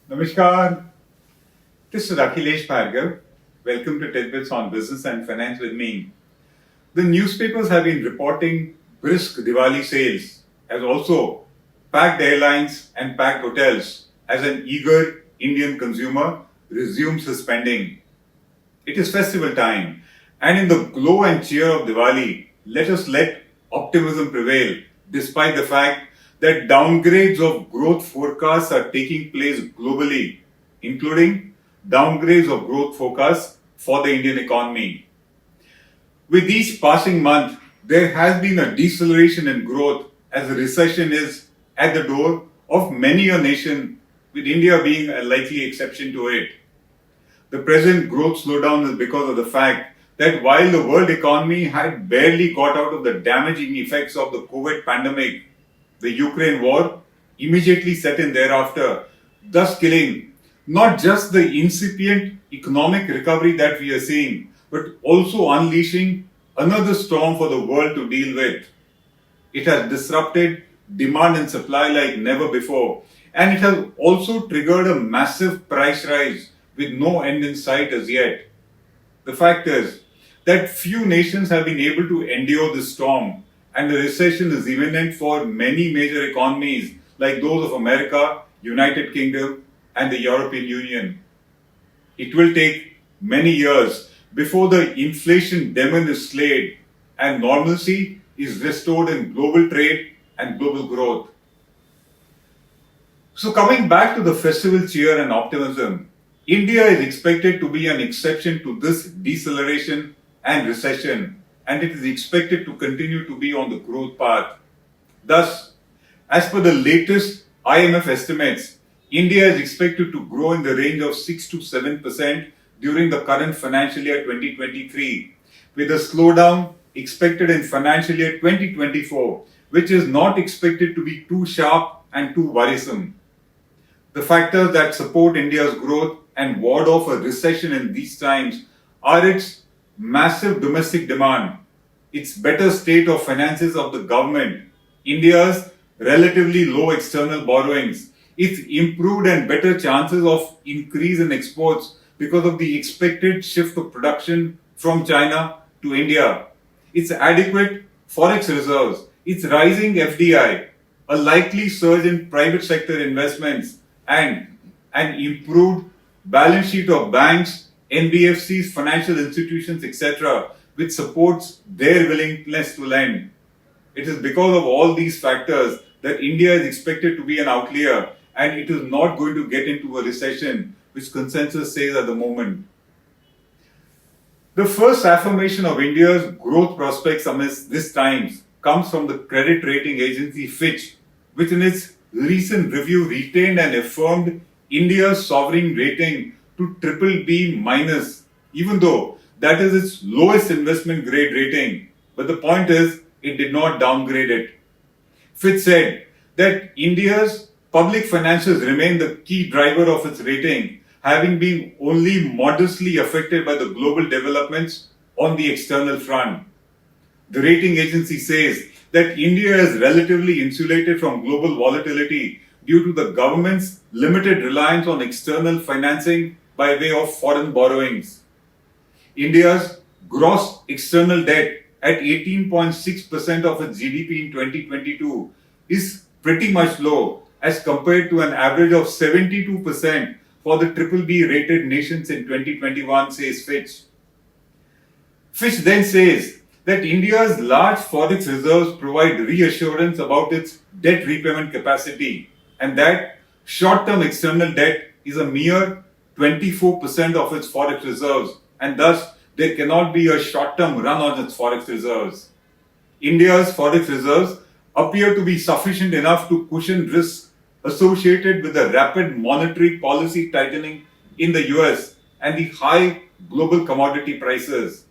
Namaskar. This is Akhilesh Bhargava. Welcome to Tit-Bits on Business and Finance with me. The newspapers have been reporting brisk Diwali sales, as also packed airlines and packed hotels, as an eager Indian consumer resumes his spending. It is festival time, and in the glow and cheer of Diwali, let optimism prevail, despite the fact that downgrades of growth forecasts are taking place globally, including downgrades of growth forecasts for the Indian economy. With each passing month, there has been a deceleration in growth as the recession is at the door of many a nation, with India being a likely exception to it. The present growth slowdown is because of the fact that while the world economy had barely got out of the damaging effects of the COVID pandemic, the Ukraine war immediately set in thereafter, thus killing not just the incipient economic recovery that we are seeing, but also unleashing another storm for the world to deal with. It has disrupted demand and supply like never before, and it has also triggered a massive price rise with no end in sight as yet. The fact is that few nations have been able to endure this storm, and the recession is imminent for many major economies like those of America, United Kingdom, and the European Union. It will take many years before the inflation demon is slayed and normalcy is restored in global trade and global growth. So, coming back to the festival cheer and optimism, India is expected to be an exception to this deceleration and recession, and it is expected to continue to be on the growth path. Thus, as per the latest IMF estimates, India is expected to grow in the range of 6 to 7% during the current financial year 2023, with a slowdown expected in financial year 2024, which is not expected to be too sharp and too worrisome. The factors that support India's growth and ward off a recession in these times are its massive domestic demand, its better state of finances of the government, India's relatively low external borrowings, its improved and better chances of increase in exports because of the expected shift of production from China to India, its adequate forex reserves, its rising FDI, a likely surge in private sector investments, and an improved balance sheet of banks, NBFCs, financial institutions, etc., which supports their willingness to lend. It is because of all these factors that India is expected to be an outlier, and it is not going to get into a recession, which consensus says at the moment. The first affirmation of India's growth prospects amidst these times comes from the credit rating agency Fitch, which in its recent review retained and affirmed India's sovereign rating to BBB minus, even though that is its lowest investment grade rating. But the point is, it did not downgrade it. Fitch said that India's public finances remain the key driver of its rating, having been only modestly affected by the global developments on the external front. The rating agency says that India is relatively insulated from global volatility due to the government's limited reliance on external financing by way of foreign borrowings. India's gross external debt at 18.6% of its GDP in 2022 is pretty much low as compared to an average of 72% for the BBB rated nations in 2021, says Fitch. Fitch then says that India's large forex reserves provide reassurance about its debt repayment capacity, and that short-term external debt is a mere 24% of its forex reserves, and thus there cannot be a short-term run on its forex reserves. India's forex reserves appear to be sufficient enough to cushion risks associated with the rapid monetary policy tightening in the US and the high global commodity prices.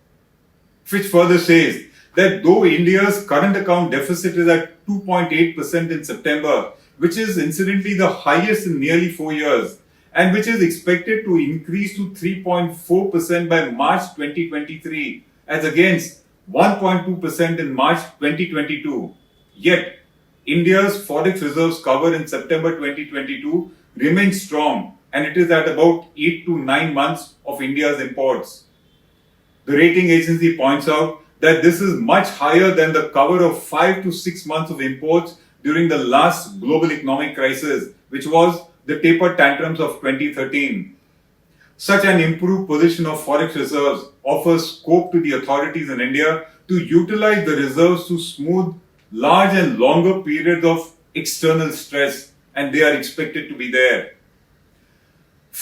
Fitch further says that though India's current account deficit is at 2.8% in September, which is incidentally the highest in nearly 4 years, and which is expected to increase to 3.4% by March 2023, as against 1.2% in March 2022. Yet, India's forex reserves cover in September 2022 remains strong and it is at about 8 to 9 months of India's imports. The rating agency points out that this is much higher than the cover of 5 to 6 months of imports during the last global economic crisis, which was the taper tantrums of 2013. Such an improved position of forex reserves offers scope to the authorities in India to utilize the reserves to smooth large and longer periods of external stress, and they are expected to be there.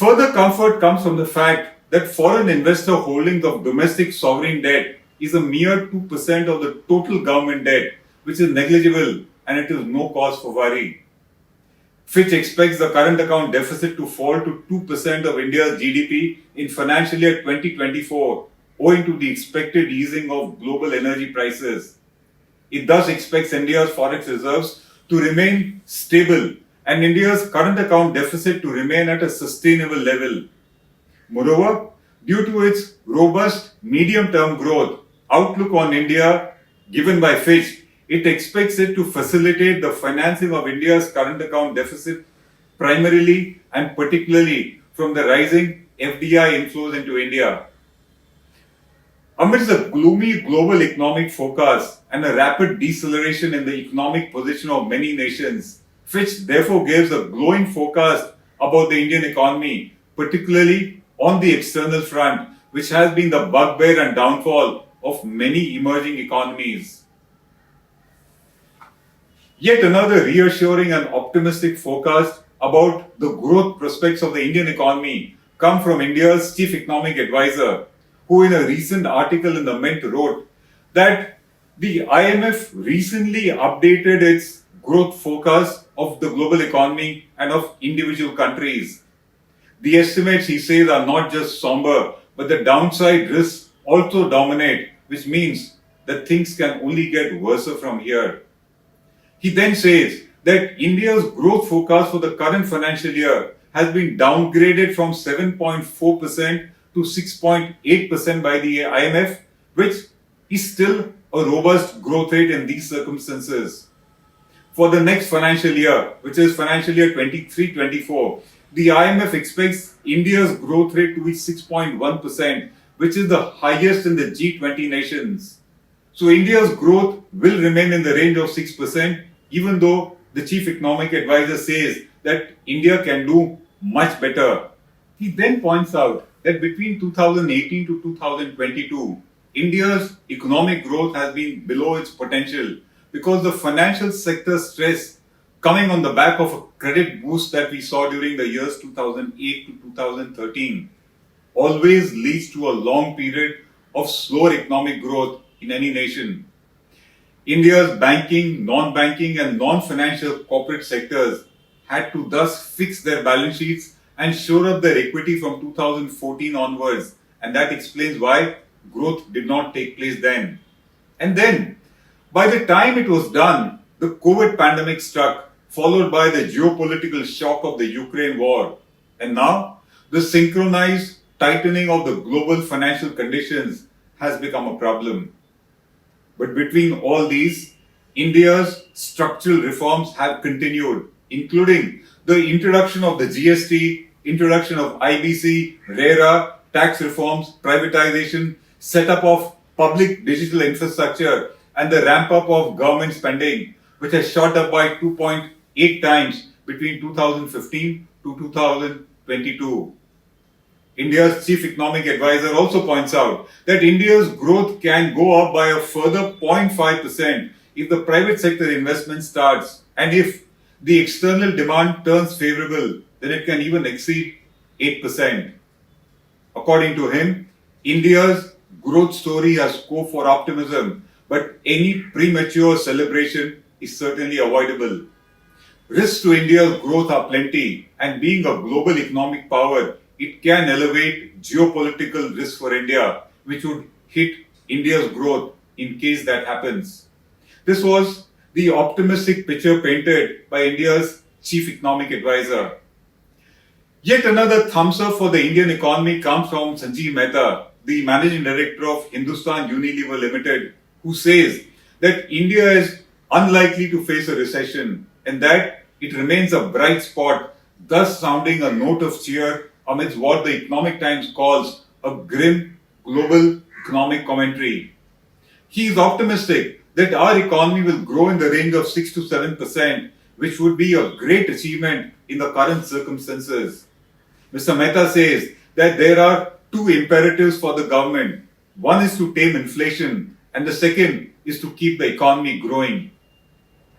Further comfort comes from the fact that foreign investor holdings of domestic sovereign debt is a mere 2% of the total government debt, which is negligible and it is no cause for worry. Fitch expects the current account deficit to fall to 2% of India's GDP in financial year 2024, owing to the expected easing of global energy prices. It thus expects India's forex reserves to remain stable and India's current account deficit to remain at a sustainable level. Moreover, due to its robust medium-term growth outlook on India given by Fitch, it expects it to facilitate the financing of India's current account deficit primarily and particularly from the rising FDI inflows into India. Amidst the gloomy global economic forecast and a rapid deceleration in the economic position of many nations, Fitch therefore gives a glowing forecast about the Indian economy, particularly on the external front, which has been the bugbear and downfall of many emerging economies. Yet another reassuring and optimistic forecast about the growth prospects of the Indian economy come from India's chief economic advisor, who in a recent article in the Mint wrote that the IMF recently updated its growth forecast of the global economy and of individual countries. The estimates, he says, are not just somber, but the downside risks also dominate, which means that things can only get worse from here. He then says that India's growth forecast for the current financial year has been downgraded from 7.4% to 6.8% by the IMF, which is still a robust growth rate in these circumstances. For the next financial year, which is financial year 23-24, the IMF expects India's growth rate to be 6.1%, which is the highest in the G20 nations. So India's growth will remain in the range of 6%, even though the chief economic advisor says that India can do much better. He then points out that between 2018 to 2022, India's economic growth has been below its potential because the financial sector stress coming on the back of a credit boost that we saw during the years 2008 to 2013 always leads to a long period of slower economic growth in any nation. India's banking, non-banking and non-financial corporate sectors had to thus fix their balance sheets and shore up their equity from 2014 onwards, and that explains why growth did not take place then. And then, by the time it was done, the COVID pandemic struck, followed by the geopolitical shock of the Ukraine war. And now, the synchronized tightening of the global financial conditions has become a problem. But between all these, India's structural reforms have continued, including the introduction of the GST, introduction of IBC, RERA, tax reforms, privatization, setup of public digital infrastructure, and the ramp up of government spending, which has shot up by 2.8 times between 2015 to 2022. India's chief economic advisor also points out that India's growth can go up by a further 0.5% if the private sector investment starts, and if the external demand turns favorable, then it can even exceed 8%. According to him, India's growth story has scope for optimism, but any premature celebration is certainly avoidable. Risks to India's growth are plenty, and being a global economic power, it can elevate geopolitical risks for India, which would hit India's growth in case that happens. This was the optimistic picture painted by India's chief economic advisor. Yet another thumbs up for the Indian economy comes from Sanjeev Mehta, the managing director of Hindustan Unilever Limited, who says that India is unlikely to face a recession and that it remains a bright spot thus sounding a note of cheer amidst what the Economic Times calls a grim global economic commentary. He is optimistic that our economy will grow in the range of 6 to 7%, which would be a great achievement in the current circumstances. Mr. Mehta says that there are two imperatives for the government. One is to tame inflation, and the second is to keep the economy growing.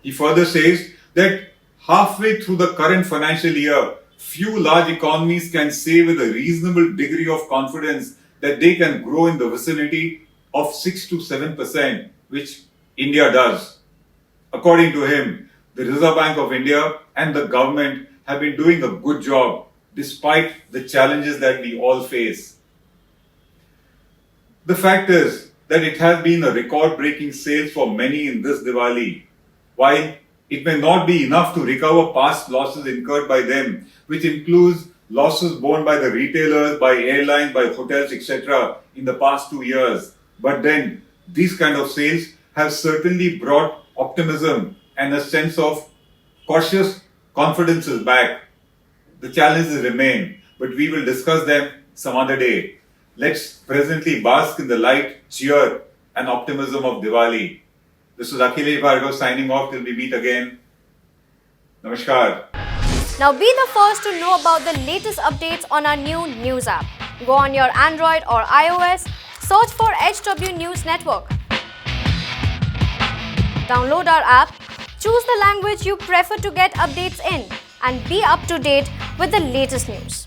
He further says that halfway through the current financial year, few large economies can say with a reasonable degree of confidence that they can grow in the vicinity of 6 to 7%, which India does. According to him, the Reserve Bank of India and the government have been doing a good job despite the challenges that we all face. The fact is that it has been a record-breaking sales for many in this Diwali. While it may not be enough to recover past losses incurred by them, which includes losses borne by the retailers, by airlines, by hotels, etc. in the past 2 years. But then, these kind of sales have certainly brought optimism and a sense of cautious confidence back. The challenges remain, but we will discuss them some other day. Let's presently bask in the light, cheer, and optimism of Diwali. This is Akhilesh Bhargava signing off till we meet again. Namaskar. Now be the first to know about the latest updates on our new news app. Go on your Android or iOS, search for HW News Network. Download our app, choose the language you prefer to get updates in, and be up to date with the latest news.